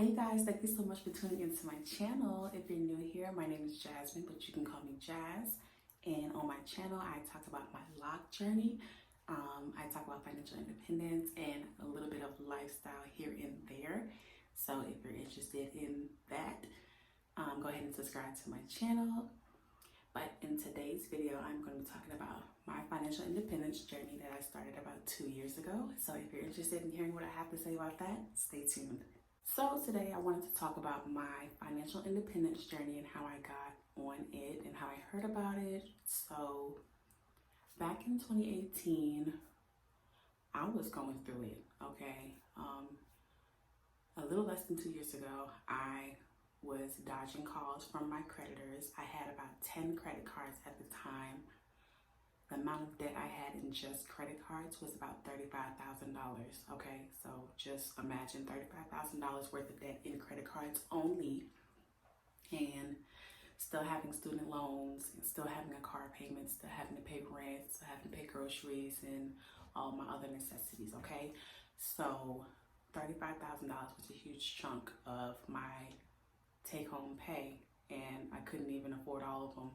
Hey you guys, thank you so much for tuning into my channel. If you're new here, my name is Jasmine, but you can call me Jazz. And on my channel, I talk about my lock journey. I talk about financial independence and a little bit of lifestyle here and there. So if you're interested in that, go ahead and subscribe to my channel. But in today's video, I'm going to be talking about my financial independence journey that I started about 2 years ago. So if you're interested in hearing what I have to say about that, stay tuned. So today I wanted to talk about my financial independence journey and how I got on it and how I heard about it. So back in 2018, I was going through it, okay? A little less than 2 years ago, I was dodging calls from my creditors. I had about 10 credit cards at the time. The amount of debt I had in just credit cards was about $35,000, okay? So just imagine $35,000 worth of debt in credit cards only, and still having student loans, and still having a car payment, still having to pay rent, still having to pay groceries, and all my other necessities, okay? So $35,000 was a huge chunk of my take-home pay, and I couldn't even afford all of them,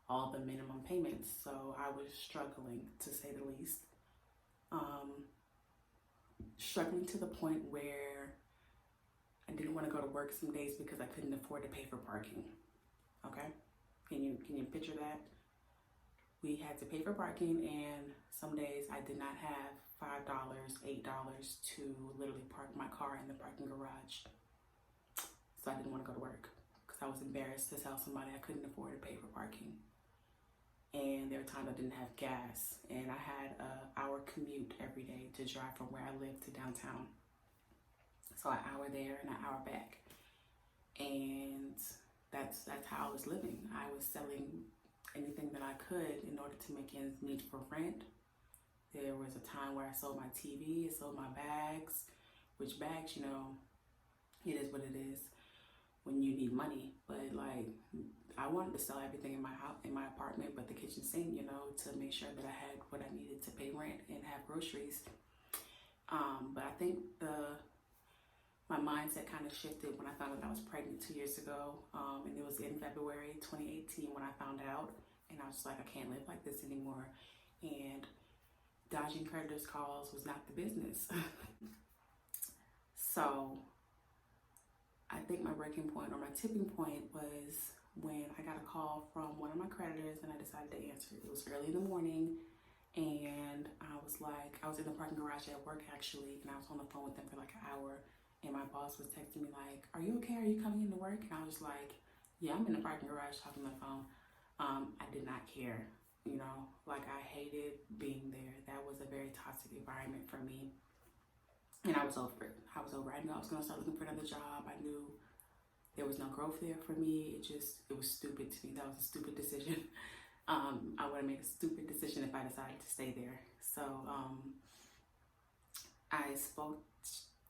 all the minimum payments. So I was struggling, to say the least. Struggling to the point where I didn't want to go to work some days because I couldn't afford to pay for parking. Okay, can you picture that? We had to pay for parking, and some days I did not have $5, $8 to literally park my car in the parking garage. So I didn't want to go to work because I was embarrassed to tell somebody I couldn't afford to pay for parking. And there were times I didn't have gas, and I had an hour commute every day to drive from where I lived to downtown. So an hour there and an hour back. And that's how I was living. I was selling anything that I could in order to make ends meet for rent. There was a time where I sold my TV, I sold my bags, which bags, you know, it is what it is when you need money. But like, I wanted to sell everything in my house, in my apartment, but the kitchen sink, you know, to make sure that I had what I needed to pay rent and have groceries. But I think my mindset kind of shifted when I found out I was pregnant 2 years ago. And it was in February 2018 when I found out, and I was just like, I can't live like this anymore. And dodging creditors' calls was not the business. So I think my breaking point or my tipping point was when I got a call from one of my creditors and I decided to answer. It was early in the morning, and I was in the parking garage at work actually, and I was on the phone with them for like an hour, and my boss was texting me like, "Are you okay? Are you coming into work?" And I was like, "Yeah, I'm in the parking garage talking on the phone." I did not care, you know, like I hated being there. That was a very toxic environment for me. And I was over it. I knew I was gonna start looking for another job. I knew there was no growth there for me. It was stupid to me. That was a stupid decision. I would have made a stupid decision if I decided to stay there. So I spoke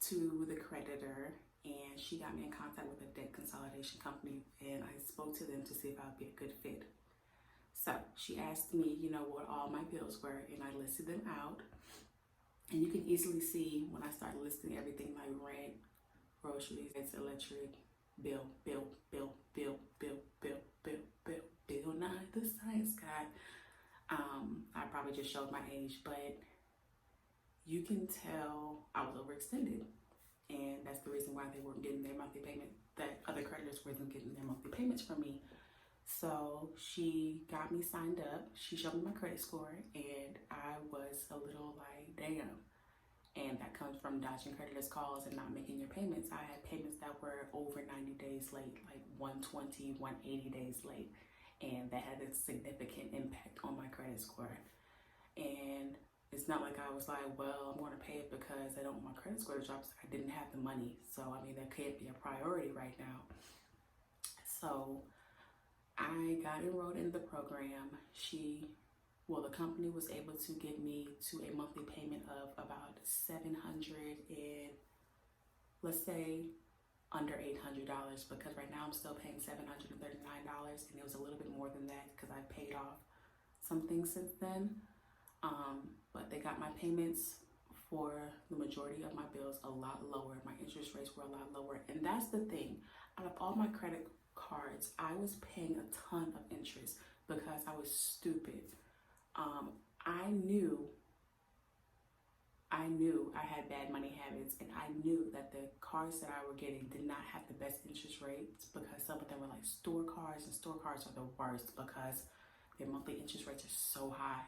to the creditor, and she got me in contact with a debt consolidation company, and I spoke to them to see if I would be a good fit. So she asked me, you know, what all my bills were, and I listed them out. And you can easily see when I started listing everything like rent, groceries, electric, bill, not the science guy. I probably just showed my age, but you can tell I was overextended. And that's the reason why they weren't getting their monthly payment, that other creditors weren't getting their monthly payments from me. So she got me signed up. She showed me my credit score, and I was a little like, damn. And that comes from dodging creditors' calls and not making your payments. I had payments that were over 90 days late, like 120, 180 days late. And that had a significant impact on my credit score. And it's not like I was like, well, I'm going to pay it because I don't want my credit score to drop. I didn't have the money. So, I mean, that can't be a priority right now. So I got enrolled in the program. The company was able to get me to a monthly payment of about $700 and let's say under $800, because right now I'm still paying $739, and it was a little bit more than that because I paid off some things since then. But they got my payments for the majority of my bills a lot lower. My interest rates were a lot lower. And that's the thing. Out of all my credit cards, I was paying a ton of interest because I was stupid. I knew I had bad money habits, and I knew that the cards that I were getting did not have the best interest rates because some of them were like store cards, and store cards are the worst because their monthly interest rates are so high.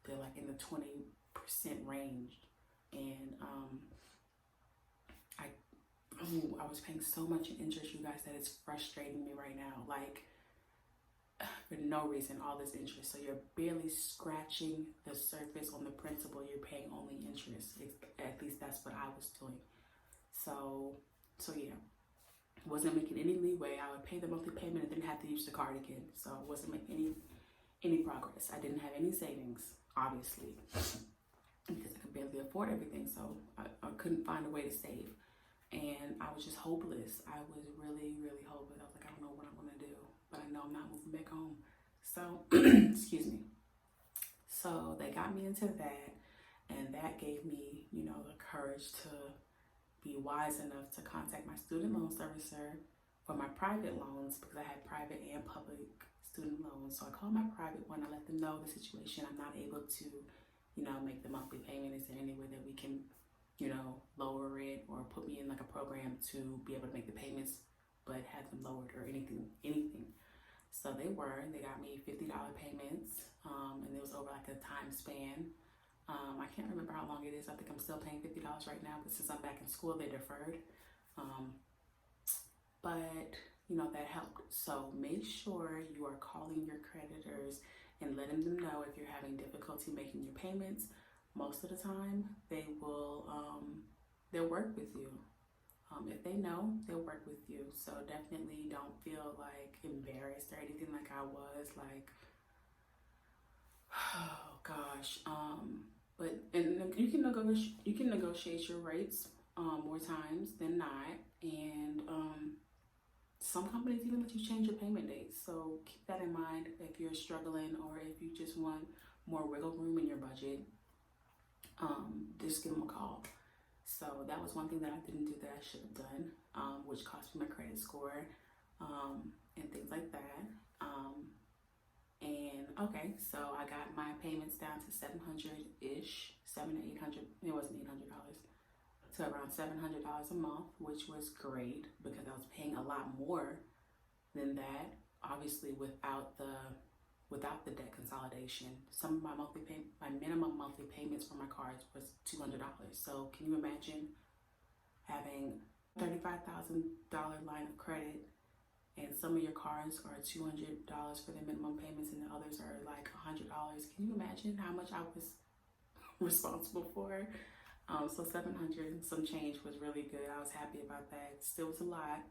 They're like in the 20% range. And I was paying so much in interest, you guys, that it's frustrating me right now. Like, for no reason, all this interest. So you're barely scratching the surface on the principal. You're paying only interest. At least that's what I was doing. So yeah, wasn't making any leeway. I would pay the monthly payment and then have to use the card again. So I wasn't making any progress. I didn't have any savings, obviously, because I could barely afford everything. So I couldn't find a way to save. And I was just hopeless. I was really, really hopeless. I was like, I don't know what I'm going to do, but I know I'm not moving back home. So, excuse me. So they got me into that, and that gave me, the courage to be wise enough to contact my student loan servicer for my private loans, because I had private and public student loans. So I called my private one. I let them know the situation. I'm not able to, make the monthly payment. Is there any way that we can lower it or put me in like a program to be able to make the payments but have them lowered or anything. So they got me $50 payments, and it was over like a time span. I can't remember how long it is. I think I'm still paying $50 right now, but since I'm back in school, they deferred. But that helped. So make sure you are calling your creditors and letting them know if you're having difficulty making your payments. Most of the time, they will, they'll work with you. If they know, they'll work with you. So definitely don't feel like embarrassed or anything like I was. Like, oh gosh. But you can negotiate your rates more times than not. And some companies even let you change your payment dates. So keep that in mind if you're struggling or if you just want more wiggle room in your budget. Just give them a call. So that was one thing that I didn't do that I should have done, which cost me my credit score, and things like that. And okay, so I got my payments down to $700-ish, $700 to $800. It wasn't $800, to around $700 a month, which was great because I was paying a lot more than that. Obviously, without the debt consolidation. Some of my minimum monthly payments for my cards was $200. So can you imagine having $35,000 line of credit, and some of your cards are $200 for the minimum payments and the others are like $100? Can you imagine how much I was responsible for? So $700 and some change was really good. I was happy about that. Still was a lot,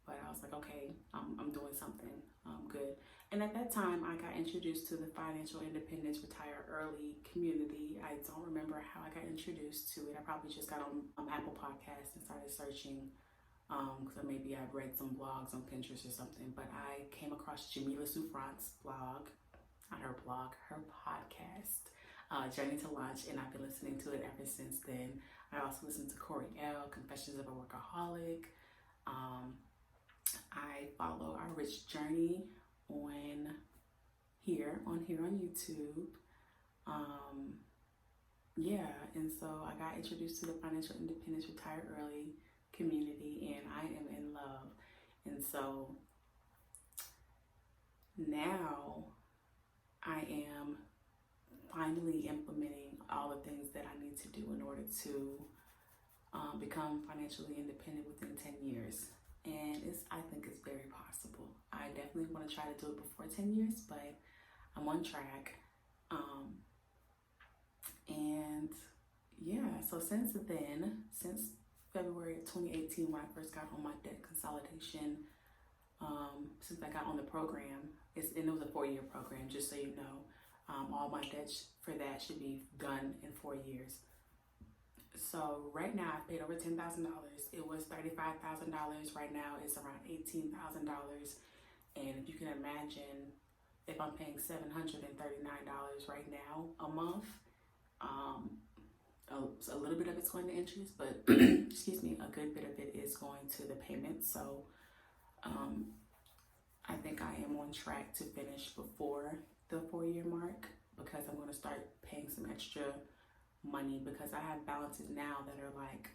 but I was like, okay, I'm doing something good. And at that time, I got introduced to the Financial Independence Retire Early community. I don't remember how I got introduced to it. I probably just got on Apple Podcasts and started searching, because maybe I've read some blogs on Pinterest or something. But I came across Jamila Souffrant's blog, not her blog, her podcast, Journey to Launch, and I've been listening to it ever since then. I also listened to Corey L, Confessions of a Workaholic. I follow Our Rich Journey on YouTube. And so I got introduced to the Financial Independence Retire Early community, and I am in love. And so now I am finally implementing all the things that I need to do in order to become financially independent within 10 years. And I think it's very possible. I definitely want to try to do it before 10 years, but I'm on track. And yeah, so since February of 2018, when I first got on my debt consolidation, since I got on the program, and it was a 4-year program, just so you know, all my debts for that should be done in 4 years. So right now I've paid over $10,000. It was $35,000. Right now it's around $18,000. And if you can imagine, if I'm paying $739 right now a month, a little bit of it's going to interest, but excuse me, a good bit of it is going to the payments. So I think I am on track to finish before the 4-year mark, because I'm going to start paying some extra money, because I have balances now that are like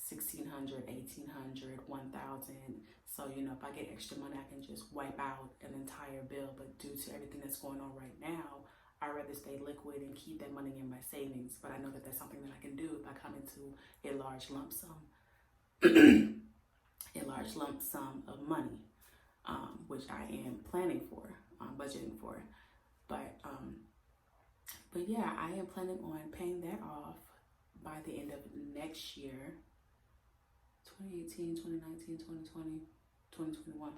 1,600, 1,800, 1,000. So, you know, if I get extra money, I can just wipe out an entire bill. But due to everything that's going on right now, I'd rather stay liquid and keep that money in my savings. But I know that that's something that I can do if I come into a large lump sum, a large lump sum of money, which I am planning for, budgeting for. But yeah, I am planning on paying that off by the end of next year, 2018, 2019, 2020, 2021.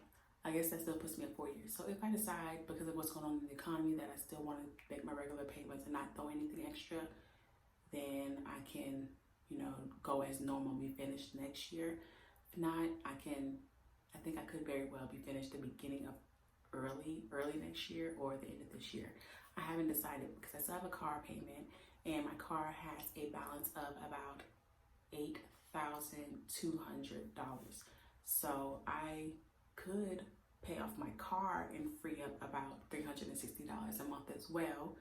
I guess that still puts me at 4 years. So if I decide, because of what's going on in the economy, that I still want to make my regular payments and not throw anything extra, then I can, you know, go as normal, be finished next year. If not, I think I could very well be finished the beginning of early next year or the end of this year. I haven't decided, because I still have a car payment, and my car has a balance of about $8,200. So I could pay off my car and free up about $360 a month as well,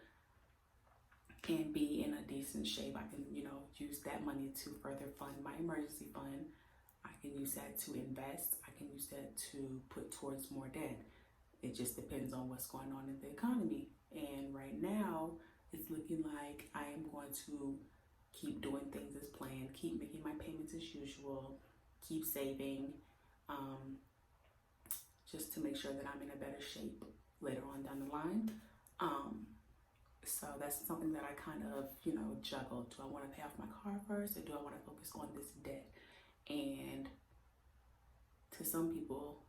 and be in a decent shape. I can, you know, use that money to further fund my emergency fund. I can use that to invest. I can use that to put towards more debt. It just depends on what's going on in the economy. And right now, it's looking like I am going to keep doing things as planned, keep making my payments as usual, keep saving, just to make sure that I'm in a better shape later on down the line. So that's something that I kind of, you know, juggle. Do I want to pay off my car first, or do I want to focus on this debt? And to some people,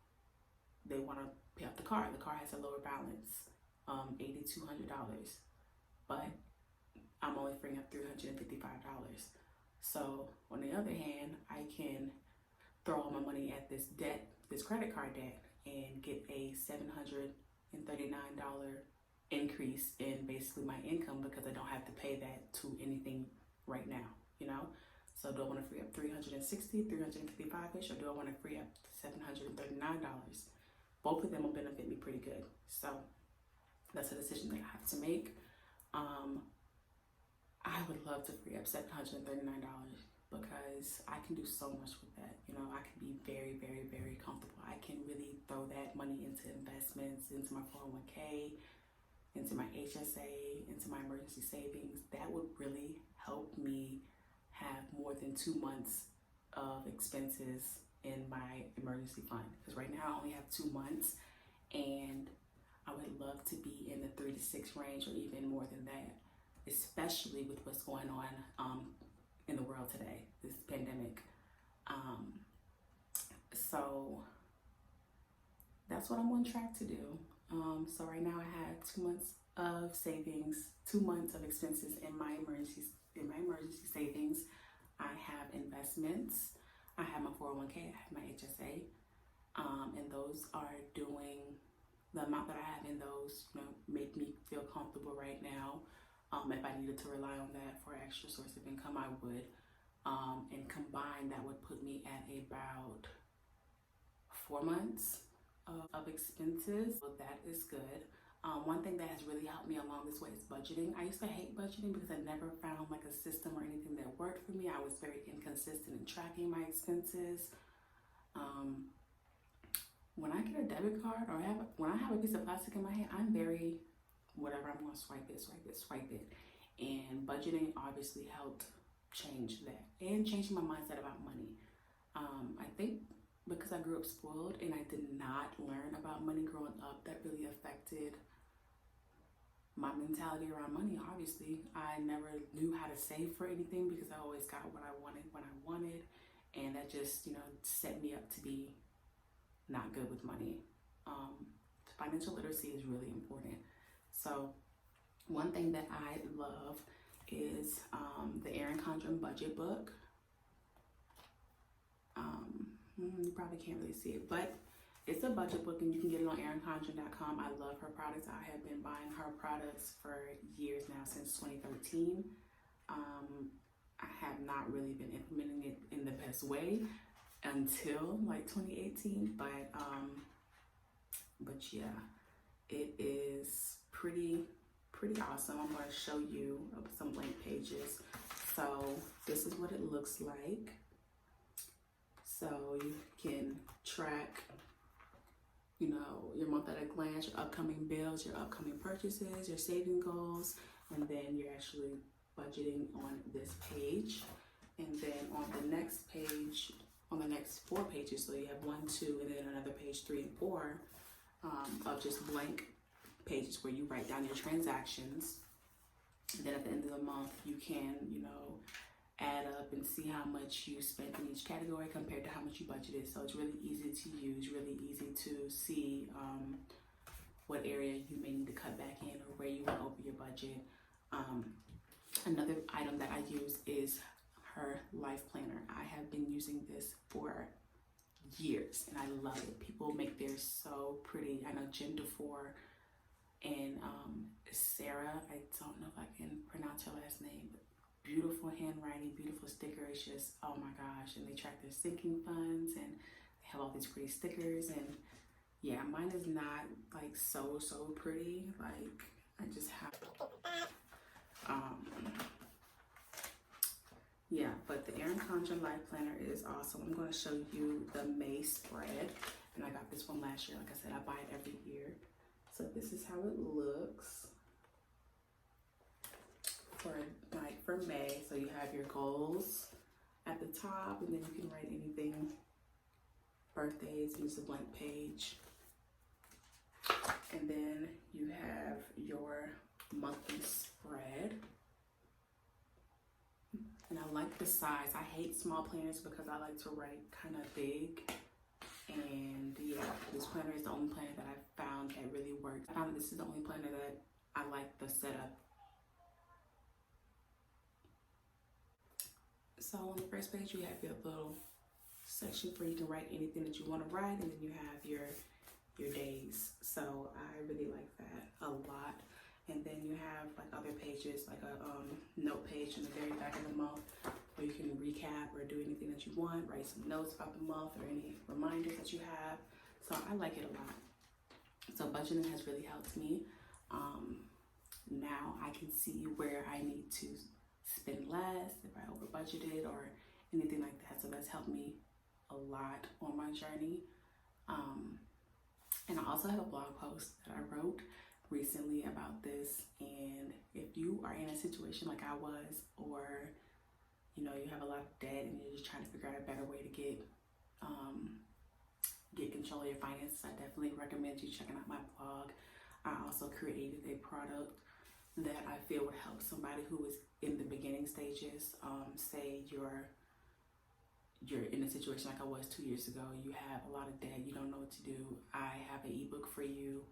they want to pay off the car. The car has a lower balance, $8,200, but I'm only freeing up $355. So on the other hand, I can throw all my money at this debt, this credit card debt, and get a $739 increase in basically my income, because I don't have to pay that to anything right now, you know? So do I want to free up $360, $355-ish, or do I want to free up $739? Both of them will benefit me pretty good. So that's a decision that I have to make. I would love to free up $739, because I can do so much with that. You know, I can be very, very, very comfortable. I can really throw that money into investments, into my 401k, into my HSA, into my emergency savings. That would really help me have more than 2 months of expenses in my emergency fund. Because right now I only have 2 months, and I would love to be in the 3 to 6 range, or even more than that, especially with what's going on in the world today, this pandemic. So that's what I'm on track to do. So right now I have 2 months of savings, 2 months of expenses in my emergency savings. I have investments. I have my 401k. I have my HSA, and those are doing, the amount that I have in those, you know, make me feel comfortable right now. If I needed to rely on that for an extra source of income, I would. And combined, that would put me at about 4 months of expenses. So that is good. One thing that has really helped me along this way is budgeting. I used to hate budgeting because I never found like a system or anything that worked for me. I was very inconsistent in tracking my expenses. When I get a debit card, or when I have a piece of plastic in my hand, I'm very, whatever, I'm going to swipe it. And budgeting obviously helped change that, and changing my mindset about money. I think because I grew up spoiled and I did not learn about money growing up, that really affected my mentality around money. Obviously, I never knew how to save for anything because I always got what I wanted when I wanted, and that just, you know, set me up to be not good with money. Financial literacy is really important. So one thing that I love is the Erin Condren budget book. You probably can't really see it, but it's a budget book, and you can get it on erincondren.com. I love her products. I have been buying her products for years now, since 2013. I have not really been implementing it in the best way until like 2018, but yeah, it is pretty awesome. I'm going to show you some blank pages. So this is what it looks like. So you can track, you know, your month at a glance, your upcoming bills, your upcoming purchases, your saving goals, and then you're actually budgeting on this page. And then on the next page, on the next 4 pages, so you have 1, 2, and then another page 3 and 4 of just blank pages where you write down your transactions. And then at the end of the month, you can, you know, add up and see how much you spent in each category compared to how much you budgeted. So it's really easy to use, really easy to see what area you may need to cut back in or where you went over your budget. Another item that I use is her life planner. I have been using this for years and I love it. People make theirs so pretty. I know Jen DeFore and Sarah, I don't know if I can pronounce her last name, but beautiful handwriting, beautiful sticker. It's just, oh my gosh. And they track their sinking funds and they have all these pretty stickers. And yeah, mine is not like so pretty. Like I just have, yeah, but the Erin Condren Life Planner is awesome. I'm going to show you the May spread. And I got this one last year. Like I said, I buy it every year. So this is how it looks for May. So you have your goals at the top, and then you can write anything, birthdays, use a blank page. And then you have your monthly spread. And I like the size. I hate small planners because I like to write kind of big. And yeah, this planner is the only planner that I've found that really works. I found that this is the only planner that I like the setup. So on the first page, you have your little section where you can write anything that you want to write, and then you have your days. So I really like that a lot. And then you have like other pages, like a note page in the very back of the month where you can recap or do anything that you want, write some notes about the month or any reminders that you have. So I like it a lot. So budgeting has really helped me. Now I can see where I need to spend less, if I over budgeted or anything like that. So that's helped me a lot on my journey. And I also have a blog post that I wrote recently about this. And if you are in a situation like I was, or you know, you have a lot of debt and you're just trying to figure out a better way to get control of your finances, I definitely recommend you checking out my blog. I also created a product that I feel would help somebody who is in the beginning stages. Say you're in a situation like I was 2 years ago, you have a lot of debt, you don't know what to do. I have an ebook for you,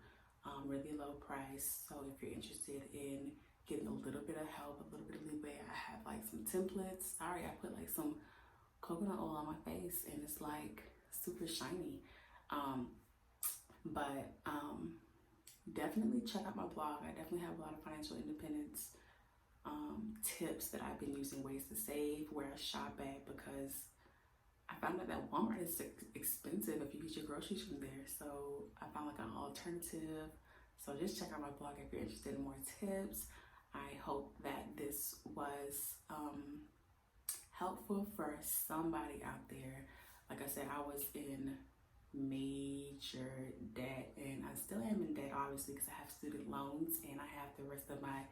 really low price. So if you're interested in getting a little bit of help, a little bit of leeway, I have like some templates. Sorry, I put like some coconut oil on my face and it's like super shiny. Definitely check out my blog. I definitely have a lot of financial independence tips that I've been using, ways to save, where I shop at, because I found out that Walmart is expensive if you get your groceries from there. So I found like an alternative. So just check out my blog if you're interested in more tips. I hope that this was helpful for somebody out there. Like I said, I was in major debt, and I still am in debt, obviously, because I have student loans and I have the rest of my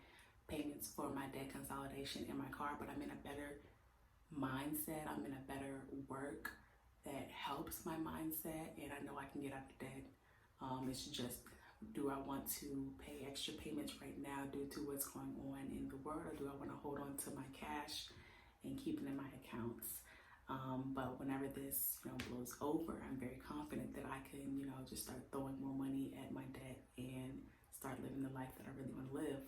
payments for my debt consolidation in my car. But I'm in a better mindset. I'm in a better work that helps my mindset, and I know I can get out of debt. It's just, do I want to pay extra payments right now due to what's going on in the world, or do I want to hold on to my cash and keep it in my accounts? But whenever this, blows over, I'm very confident that I can, just start throwing more money at my debt and start living the life that I really want to live.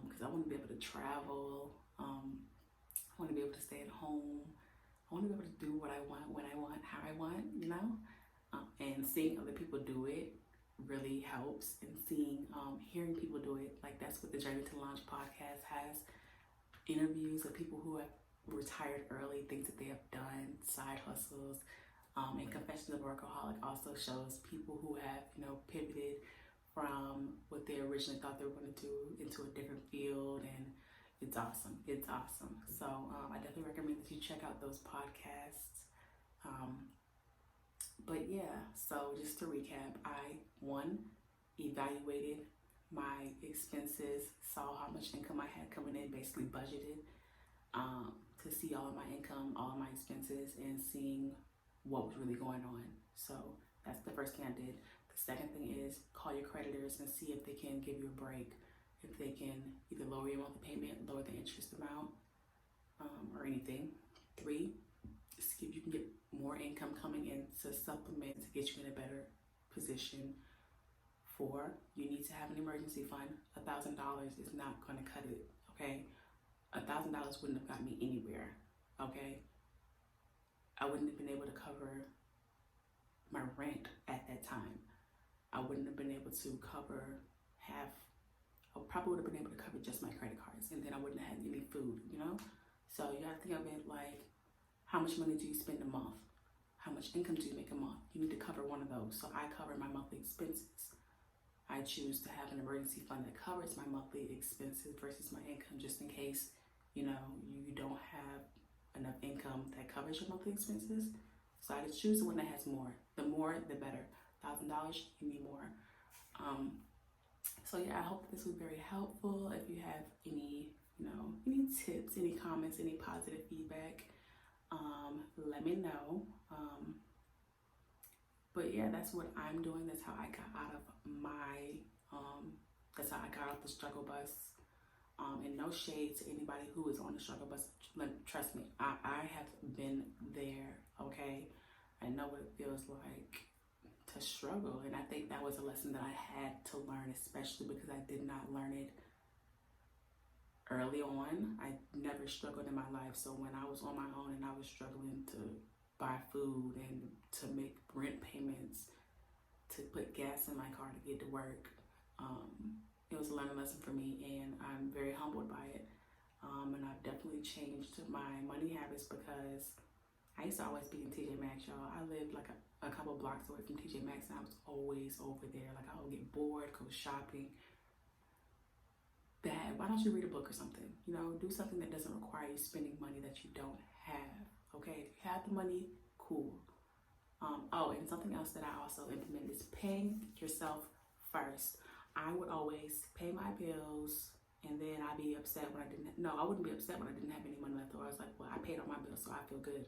Because I want to be able to travel. I want to be able to stay at home. I want to be able to do what I want, when I want, how I want, and seeing other people do it really helps. And hearing people do it, like that's what the Journey to Launch podcast has, interviews of people who have retired early, things that they have done, side hustles. And Confessions of a Workaholic also shows people who have, pivoted from what they originally thought they were going to do into a different field, and it's awesome. It's awesome. So I definitely recommend that you check out those podcasts. But yeah, so just to recap, I evaluated my expenses, saw how much income I had coming in, basically budgeted to see all of my income, all of my expenses, and seeing what was really going on. So that's the first thing I did. The second thing is call your creditors and see if they can give you a break, if they can either lower your monthly payment, lower the interest amount, or anything. 3, see if you can get more income coming in to supplement to get you in a better position. 4, you need to have an emergency fund. $1,000 is not going to cut it, okay? $1,000 wouldn't have got me anywhere, okay? I wouldn't have been able to cover my rent at that time. I wouldn't have been able to cover half. I probably would have been able to cover just my credit cards, and then I wouldn't have had any food, So you have to think of it like, how much money do you spend a month? How much income do you make a month? You need to cover one of those. So I cover my monthly expenses. I choose to have an emergency fund that covers my monthly expenses versus my income, just in case, you don't have enough income that covers your monthly expenses. So I just choose the one that has more. The more, the better. $1,000, you need more. So yeah, I hope this was very helpful. If you have any, any tips, any comments, any positive feedback, let me know. But yeah, that's what I'm doing. That's how I got out of that's how I got off the struggle bus. And no shade to anybody who is on the struggle bus. Trust me, I have been there, okay? I know what it feels like to struggle. And I think that was a lesson that I had to learn, especially because I did not learn it early on. I never struggled in my life. So when I was on my own and I was struggling to buy food and to make rent payments, to put gas in my car to get to work, it was a learning lesson for me, and I'm very humbled by it. And I've definitely changed my money habits because I used to always be in TJ Maxx, y'all. I lived like a couple blocks away from TJ Maxx, and I was always over there. Like, I would get bored, go shopping. Dad, why don't you read a book or something? Do something that doesn't require you spending money that you don't have, okay? If you have the money, cool. And something else that I also implemented is paying yourself first. I would always pay my bills, and then I'd be upset when I wouldn't be upset when I didn't have any money left. Or I was like, well, I paid all my bills, so I feel good.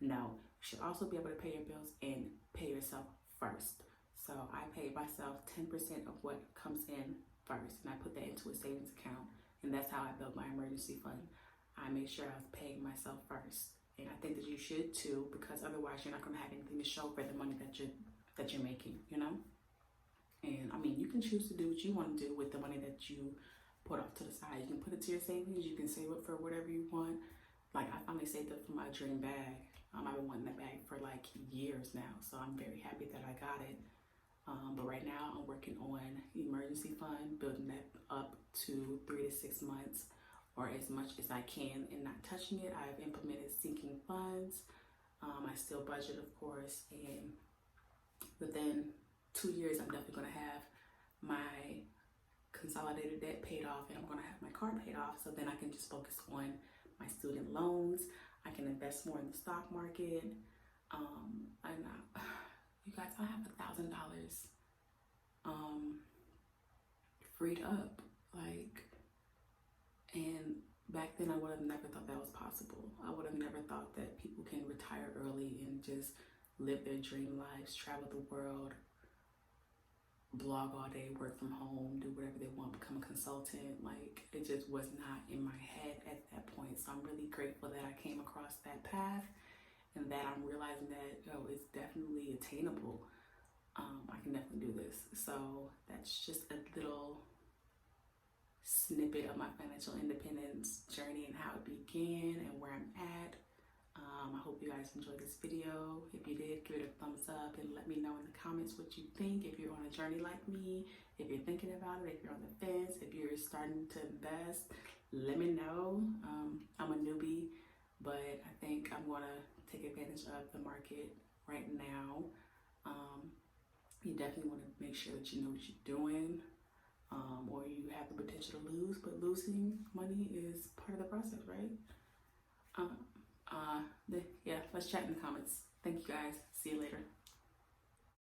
No, you should also be able to pay your bills and pay yourself first. So I paid myself 10% of what comes in first, and I put that into a savings account, and that's how I built my emergency fund. I made sure I was paying myself first, and I think that you should too, because otherwise you're not going to have anything to show for the money that you're making, And I mean, you can choose to do what you want to do with the money that you put off to the side. You can put it to your savings. You can save it for whatever you want. Like, I finally saved up for my dream bag. I've been wanting that bag for like years now, so I'm very happy that I got it. But right now I'm working on emergency fund, building that up to 3 to 6 months, or as much as I can, and not touching it. I've implemented sinking funds. I still budget, of course, and within 2 years, I'm definitely going to have my consolidated debt paid off, and I'm going to have my car paid off, so then I can just focus on my student loans. I can invest more in the stock market. You guys, I have $1,000 freed up, and back then I would have never thought that was possible. I would have never thought that people can retire early and just live their dream lives, travel the world, blog all day, work from home, do whatever they want, become a consultant. Like, it just was not in my head at that point. So I'm really grateful that I came across that path, and that I'm realizing that it's definitely attainable. I can definitely do this. So that's just a little snippet of my financial independence journey and how it began and where I'm at. I hope you guys enjoyed this video. If you did, give it a thumbs up and let me know in the comments what you think. If you're on a journey like me, if you're thinking about it, if you're on the fence, if you're starting to invest, let me know. I'm a newbie. but I think I'm going to take advantage of the market right now. You definitely want to make sure that you know what you're doing, or you have the potential to lose, but losing money is part of the process, right? Yeah, let's chat in the comments. Thank you guys. See you later.